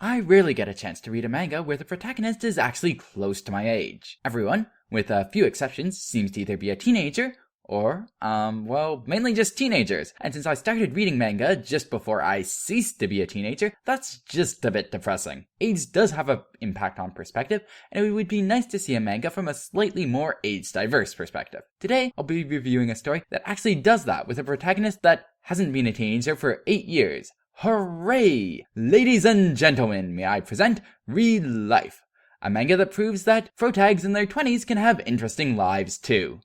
I rarely get a chance to read a manga where the protagonist is actually close to my age. Everyone, with a few exceptions, seems to either be a teenager or, mainly just teenagers. And since I started reading manga just before I ceased to be a teenager, that's just a bit depressing. Age does have an impact on perspective, and it would be nice to see a manga from a slightly more age-diverse perspective. Today, I'll be reviewing a story that actually does that with a protagonist that hasn't been a teenager for 8 years. Hooray! Ladies and gentlemen, may I present ReLIFE, a manga that proves that protags in their 20s can have interesting lives too.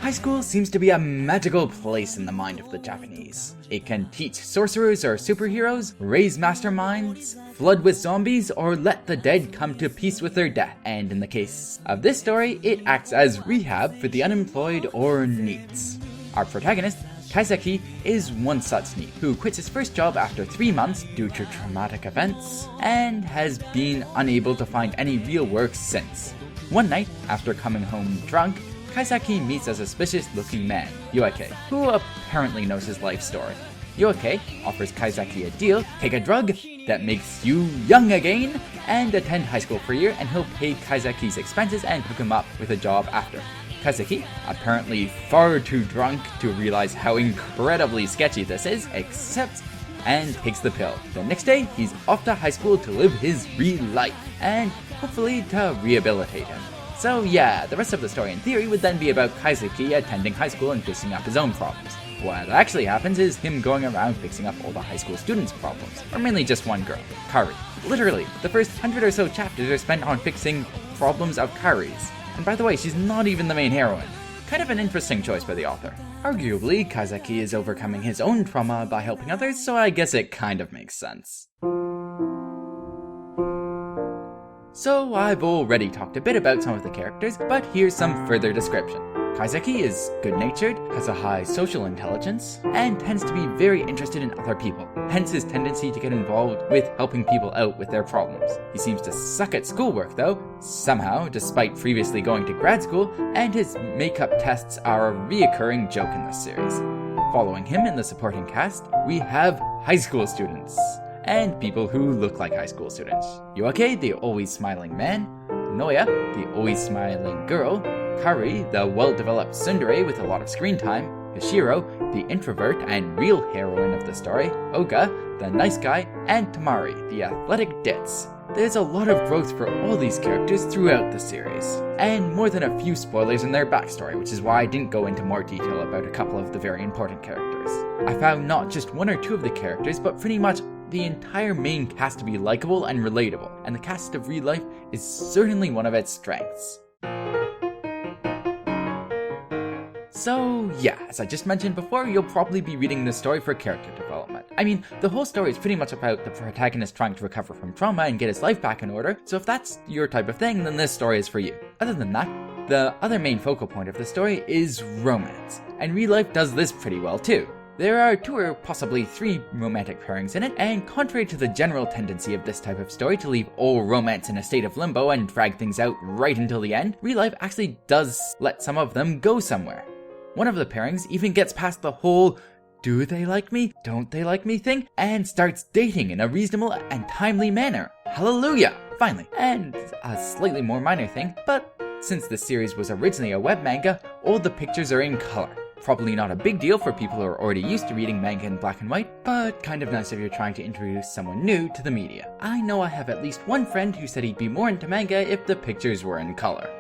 High school seems to be a magical place in the mind of the Japanese. It can teach sorcerers or superheroes, raise masterminds, flood with zombies, or let the dead come to peace with their death. And in the case of this story, it acts as rehab for the unemployed or NEETs. Our protagonist, Kaiseki, is one such NEET who quits his first job after 3 months due to traumatic events and has been unable to find any real work since. One night, after coming home drunk, Kaiseki meets a suspicious-looking man, Yuki, who apparently knows his life story. Yuki offers Kaiseki a deal: take a drug that makes you young again, and attend high school for a year, and he'll pay Kaiseki's expenses and hook him up with a job after. Kaiseki, apparently far too drunk to realize how incredibly sketchy this is, accepts and takes the pill. The next day, he's off to high school to live his ReLIFE, and hopefully to rehabilitate him. So yeah, the rest of the story in theory would then be about Kaiseki attending high school and fixing up his own problems. What actually happens is him going around fixing up all the high school students' problems, or mainly just one girl, Kari. Literally, the first 100 or so chapters are spent on fixing problems of Kari's. And by the way, she's not even the main heroine. Kind of an interesting choice by the author. Arguably, Kaiseki is overcoming his own trauma by helping others, so I guess it kind of makes sense. So I've already talked a bit about some of the characters, but here's some further description. Kaiseki is good-natured, has a high social intelligence, and tends to be very interested in other people, hence his tendency to get involved with helping people out with their problems. He seems to suck at schoolwork though, somehow, despite previously going to grad school, and his makeup tests are a reoccurring joke in this series. Following him in the supporting cast, we have high school students, and people who look like high school students. Yuki, the always smiling man, Noya, the always smiling girl, Kari, the well-developed tsundere with a lot of screen time, Yoshiro, the introvert and real heroine of the story, Oka, the nice guy, and Tamari, the athletic ditz. There's a lot of growth for all these characters throughout the series, and more than a few spoilers in their backstory, which is why I didn't go into more detail about a couple of the very important characters. I found not just one or two of the characters, but pretty much the entire main cast to be likable and relatable, and the cast of ReLIFE is certainly one of its strengths. So yeah, as I just mentioned before, you'll probably be reading this story for character development. I mean, the whole story is pretty much about the protagonist trying to recover from trauma and get his life back in order, so if that's your type of thing, then this story is for you. Other than that, the other main focal point of the story is romance, and ReLIFE does this pretty well too. There are 2 or possibly 3 romantic pairings in it, and contrary to the general tendency of this type of story to leave all romance in a state of limbo and drag things out right until the end, ReLIFE actually does let some of them go somewhere. One of the pairings even gets past the whole do they like me, don't they like me thing, and starts dating in a reasonable and timely manner. Hallelujah! Finally. And a slightly more minor thing, but since this series was originally a web manga, all the pictures are in color. Probably not a big deal for people who are already used to reading manga in black and white, but kind of nice if you're trying to introduce someone new to the media. I know I have at least one friend who said he'd be more into manga if the pictures were in color.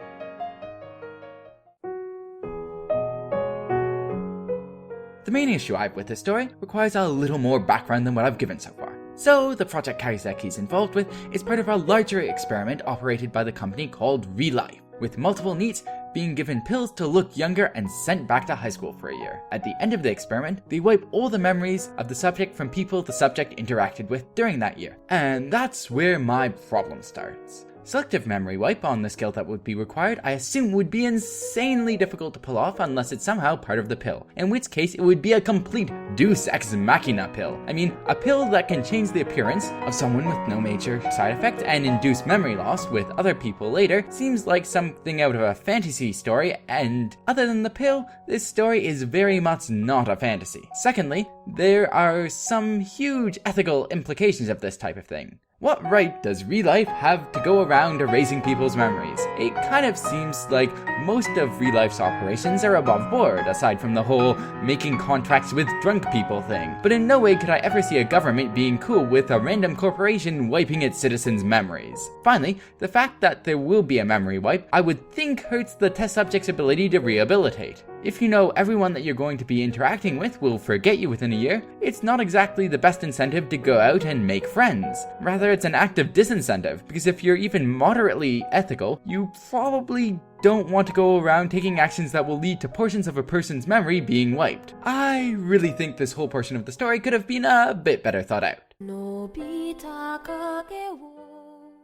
The main issue I have with this story requires a little more background than what I've given so far. So, the project Kaiseki's involved with is part of a larger experiment operated by the company called ReLIFE, with multiple NEETs being given pills to look younger and sent back to high school for a year. At the end of the experiment, they wipe all the memories of the subject from people the subject interacted with during that year. And that's where my problem starts. Selective memory wipe on the scale that would be required, I assume would be insanely difficult to pull off unless it's somehow part of the pill, in which case it would be a complete deus ex machina pill. I mean, a pill that can change the appearance of someone with no major side effect and induce memory loss with other people later seems like something out of a fantasy story, and other than the pill, this story is very much not a fantasy. Secondly, there are some huge ethical implications of this type of thing. What right does ReLIFE have to go around erasing people's memories? It kind of seems like most of ReLIFE's operations are above board, aside from the whole making contracts with drunk people thing. But in no way could I ever see a government being cool with a random corporation wiping its citizens' memories. Finally, the fact that there will be a memory wipe, I would think hurts the test subject's ability to rehabilitate. If you know everyone that you're going to be interacting with will forget you within a year, it's not exactly the best incentive to go out and make friends. Rather, it's an active disincentive, because if you're even moderately ethical, you probably don't want to go around taking actions that will lead to portions of a person's memory being wiped. I really think this whole portion of the story could have been a bit better thought out.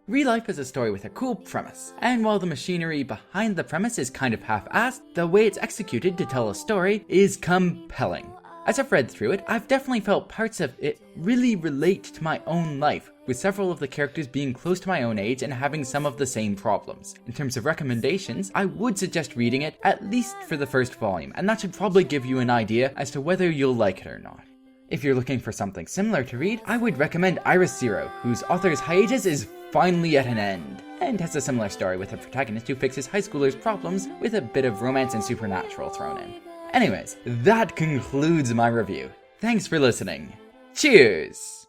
ReLIFE is a story with a cool premise, and while the machinery behind the premise is kind of half-assed, the way it's executed to tell a story is compelling. As I've read through it, I've definitely felt parts of it really relate to my own life, with several of the characters being close to my own age and having some of the same problems. In terms of recommendations, I would suggest reading it at least for the first volume, and that should probably give you an idea as to whether you'll like it or not. If you're looking for something similar to read, I would recommend Iris Zero, whose author's hiatus is finally at an end, and has a similar story with a protagonist who fixes high schoolers' problems with a bit of romance and supernatural thrown in. Anyways, that concludes my review. Thanks for listening. Cheers!